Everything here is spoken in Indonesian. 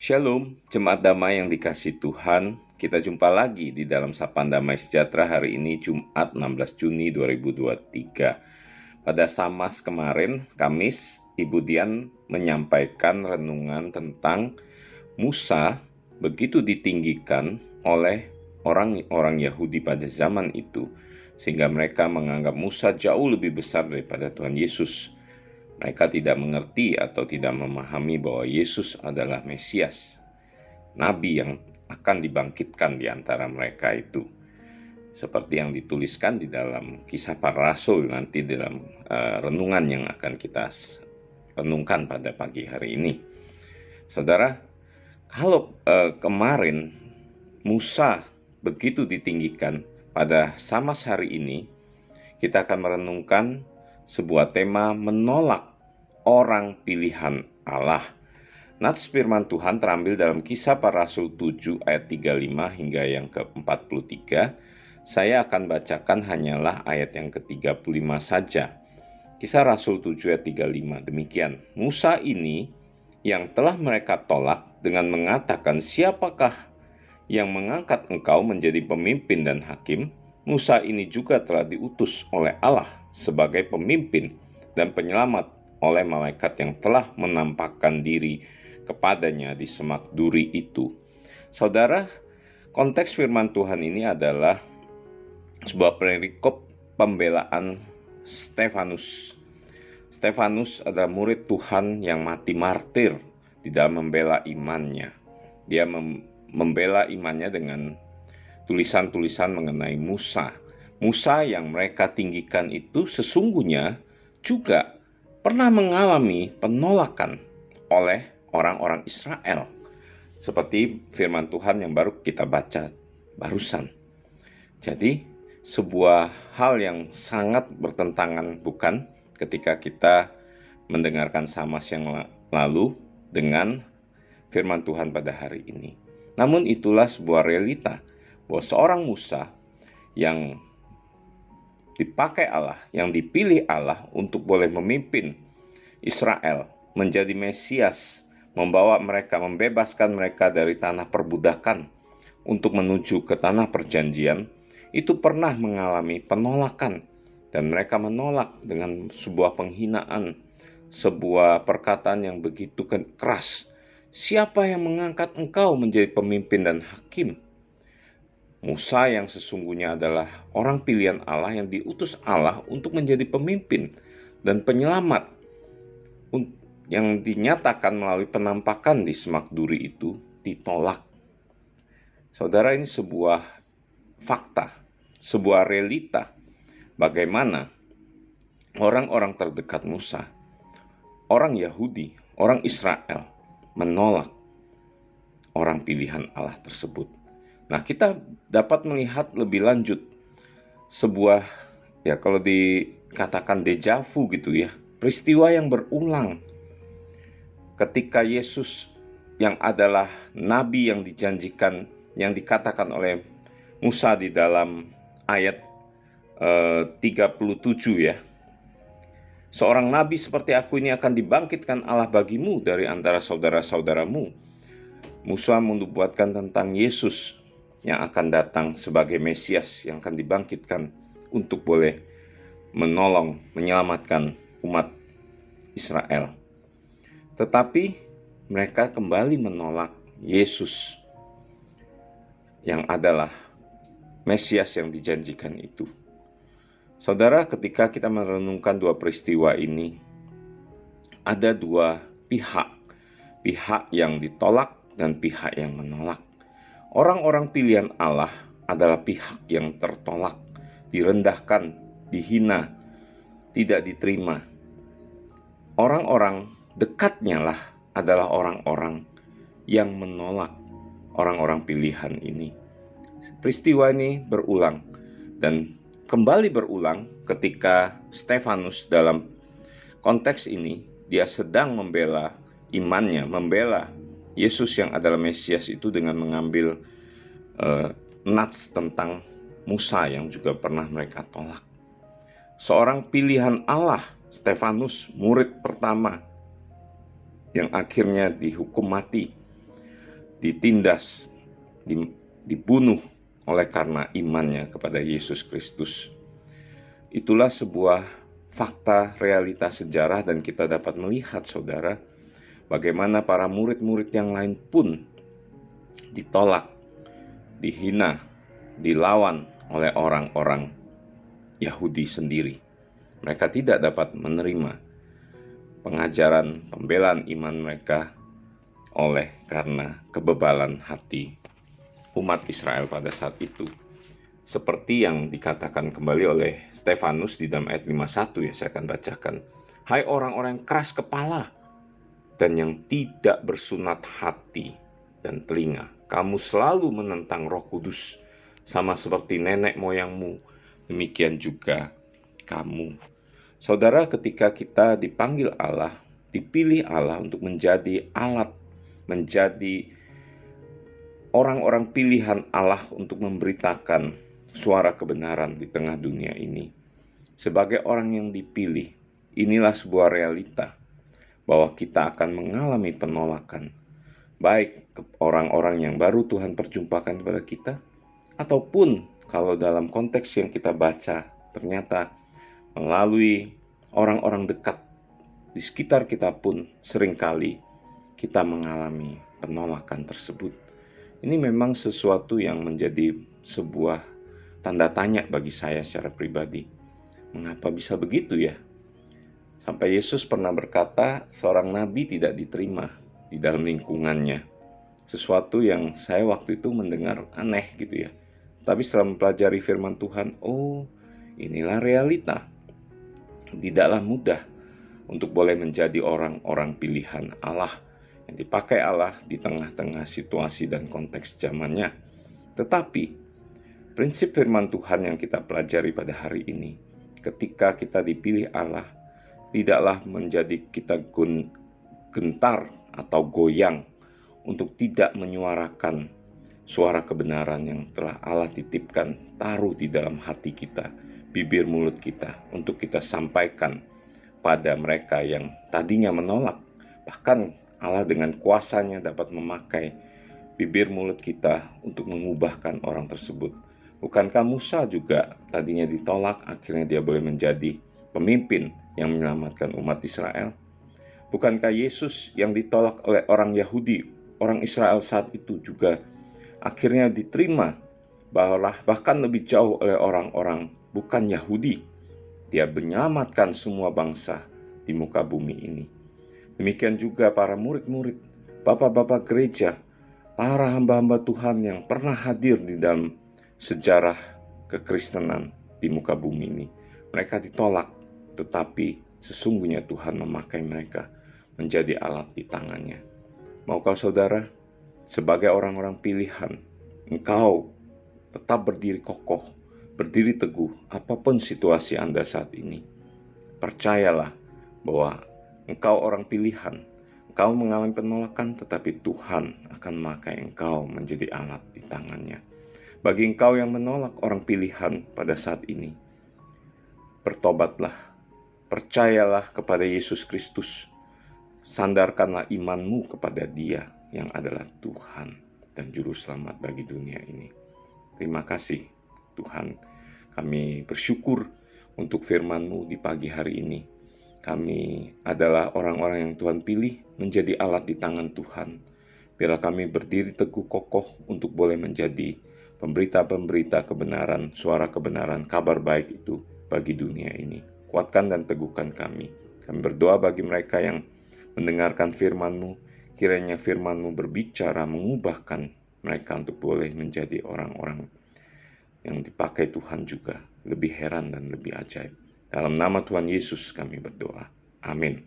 Shalom, jemaat damai yang dikasihi Tuhan. Kita jumpa lagi di dalam Sapaan Damai Sejahtera hari ini Jumat 16 Juni 2023. Pada Samas kemarin, Kamis, Ibu Dian menyampaikan renungan tentang Musa begitu ditinggikan oleh orang-orang Yahudi pada zaman itu, sehingga mereka menganggap Musa jauh lebih besar daripada Tuhan Yesus. Mereka tidak mengerti atau tidak memahami bahwa Yesus adalah Mesias, Nabi yang akan dibangkitkan di antara mereka itu. Seperti yang dituliskan di dalam Kisah Para Rasul nanti dalam renungan yang akan kita renungkan pada pagi hari ini. Saudara, kalau kemarin Musa begitu ditinggikan, pada Samas hari ini kita akan merenungkan sebuah tema menolak orang pilihan Allah. Nats firman Tuhan terambil dalam Kisah Para Rasul 7 ayat 35 hingga yang ke-43. Saya akan bacakan hanyalah ayat yang ke-35 saja. Kisah Rasul 7 ayat 35 demikian. Musa ini yang telah mereka tolak dengan mengatakan, "Siapakah yang mengangkat engkau menjadi pemimpin dan hakim?" Musa ini juga telah diutus oleh Allah sebagai pemimpin dan penyelamat oleh malaikat yang telah menampakkan diri kepadanya di semak duri itu. Saudara, konteks firman Tuhan ini adalah sebuah perikop pembelaan Stefanus. Stefanus adalah murid Tuhan yang mati martir di dalam membela imannya. Dia membela imannya dengan tulisan-tulisan mengenai Musa. Musa yang mereka tinggikan itu sesungguhnya juga pernah mengalami penolakan oleh orang-orang Israel. Seperti firman Tuhan yang baru kita baca barusan. Jadi sebuah hal yang sangat bertentangan bukan ketika kita mendengarkan Samas yang lalu dengan firman Tuhan pada hari ini. Namun itulah sebuah realita bahwa seorang Musa yang dipakai Allah, yang dipilih Allah untuk boleh memimpin Israel menjadi Mesias, membawa mereka, membebaskan mereka dari tanah perbudakan untuk menuju ke tanah perjanjian, itu pernah mengalami penolakan, dan mereka menolak dengan sebuah penghinaan, sebuah perkataan yang begitu keras. "Siapa yang mengangkat engkau menjadi pemimpin dan hakim?" Musa yang sesungguhnya adalah orang pilihan Allah yang diutus Allah untuk menjadi pemimpin dan penyelamat yang dinyatakan melalui penampakan di semak duri itu ditolak. Saudara, ini sebuah fakta, sebuah realita bagaimana orang-orang terdekat Musa, orang Yahudi, orang Israel menolak orang pilihan Allah tersebut. Nah, kita dapat melihat lebih lanjut sebuah, ya kalau dikatakan deja vu gitu ya, peristiwa yang berulang ketika Yesus yang adalah nabi yang dijanjikan, yang dikatakan oleh Musa di dalam ayat 37 ya. "Seorang nabi seperti aku ini akan dibangkitkan Allah bagimu dari antara saudara-saudaramu." Musa menubuatkan tentang Yesus yang akan datang sebagai Mesias yang akan dibangkitkan untuk boleh menolong, menyelamatkan umat Israel. Tetapi mereka kembali menolak Yesus yang adalah Mesias yang dijanjikan itu. Saudara, ketika kita merenungkan dua peristiwa ini, ada dua pihak yang ditolak dan pihak yang menolak. Orang-orang pilihan Allah adalah pihak yang tertolak, direndahkan, dihina, tidak diterima. Orang-orang dekatnya lah adalah orang-orang yang menolak orang-orang pilihan ini. Peristiwa ini berulang dan kembali berulang ketika Stefanus dalam konteks ini dia sedang membela imannya, membela Yesus yang adalah Mesias itu dengan mengambil nats tentang Musa yang juga pernah mereka tolak. Seorang pilihan Allah, Stefanus, murid pertama yang akhirnya dihukum mati. ditindas, dibunuh oleh karena imannya kepada Yesus Kristus. Itulah sebuah fakta realitas sejarah, dan kita dapat melihat, saudara, bagaimana para murid-murid yang lain pun ditolak, dihina, dilawan oleh orang-orang Yahudi sendiri. Mereka tidak dapat menerima pengajaran pembelaan iman mereka oleh karena kebebalan hati umat Israel pada saat itu. Seperti yang dikatakan kembali oleh Stefanus di dalam ayat 51, ya, saya akan bacakan. Hai orang-orang yang keras kepala dan yang tidak bersunat hati dan telinga, kamu selalu menentang Roh Kudus, sama seperti nenek moyangmu, demikian juga kamu. Saudara, ketika kita dipanggil Allah, dipilih Allah untuk menjadi alat, menjadi orang-orang pilihan Allah untuk memberitakan suara kebenaran di tengah dunia ini. Sebagai orang yang dipilih, inilah sebuah realita bahwa kita akan mengalami penolakan, baik ke orang-orang yang baru Tuhan perjumpakan kepada kita, ataupun kalau dalam konteks yang kita baca, ternyata melalui orang-orang dekat di sekitar kita pun seringkali kita mengalami penolakan tersebut. Ini memang sesuatu yang menjadi sebuah tanda tanya bagi saya secara pribadi. Mengapa bisa begitu ya? Sampai Yesus pernah berkata, seorang nabi tidak diterima di dalam lingkungannya. Sesuatu yang saya waktu itu mendengar aneh gitu ya. Tapi setelah mempelajari firman Tuhan, oh, inilah realita. Tidaklah mudah untuk boleh menjadi orang-orang pilihan Allah yang dipakai Allah di tengah-tengah situasi dan konteks zamannya. Tetapi prinsip firman Tuhan yang kita pelajari pada hari ini, ketika kita dipilih Allah, tidaklah menjadi kita gentar atau goyang untuk tidak menyuarakan suara kebenaran yang telah Allah titipkan, taruh di dalam hati kita, bibir mulut kita, untuk kita sampaikan pada mereka yang tadinya menolak. Bahkan Allah dengan kuasanya dapat memakai bibir mulut kita untuk mengubahkan orang tersebut. Bukankah Musa juga tadinya ditolak, akhirnya dia boleh menjadi pemimpin yang menyelamatkan umat Israel? Bukankah Yesus yang ditolak oleh orang Yahudi, orang Israel saat itu juga akhirnya diterima, bahkan lebih jauh oleh orang-orang bukan Yahudi? Dia menyelamatkan semua bangsa di muka bumi ini. Demikian juga para murid-murid, bapak-bapak gereja, para hamba-hamba Tuhan yang pernah hadir di dalam sejarah kekristenan di muka bumi ini. Mereka ditolak, tetapi sesungguhnya Tuhan memakai mereka menjadi alat di tangannya. Maukah saudara, sebagai orang-orang pilihan, engkau tetap berdiri kokoh, berdiri teguh, apapun situasi Anda saat ini? Percayalah bahwa engkau orang pilihan. Engkau mengalami penolakan, tetapi Tuhan akan memakai engkau menjadi alat di tangannya. Bagi engkau yang menolak orang pilihan pada saat ini, bertobatlah, percayalah kepada Yesus Kristus, sandarkanlah imanmu kepada Dia yang adalah Tuhan dan Juru Selamat bagi dunia ini. Terima kasih Tuhan, kami bersyukur untuk firman-Mu di pagi hari ini. Kami adalah orang-orang yang Tuhan pilih menjadi alat di tangan Tuhan. Biarlah kami berdiri teguh kokoh untuk boleh menjadi pemberita-pemberita kebenaran, suara kebenaran, kabar baik itu bagi dunia ini. Kuatkan dan teguhkan kami. Kami berdoa bagi mereka yang mendengarkan firman-Mu, kiranya firman-Mu berbicara, mengubahkan mereka untuk boleh menjadi orang-orang yang dipakai Tuhan juga, lebih heran dan lebih ajaib. Dalam nama Tuhan Yesus kami berdoa. Amin.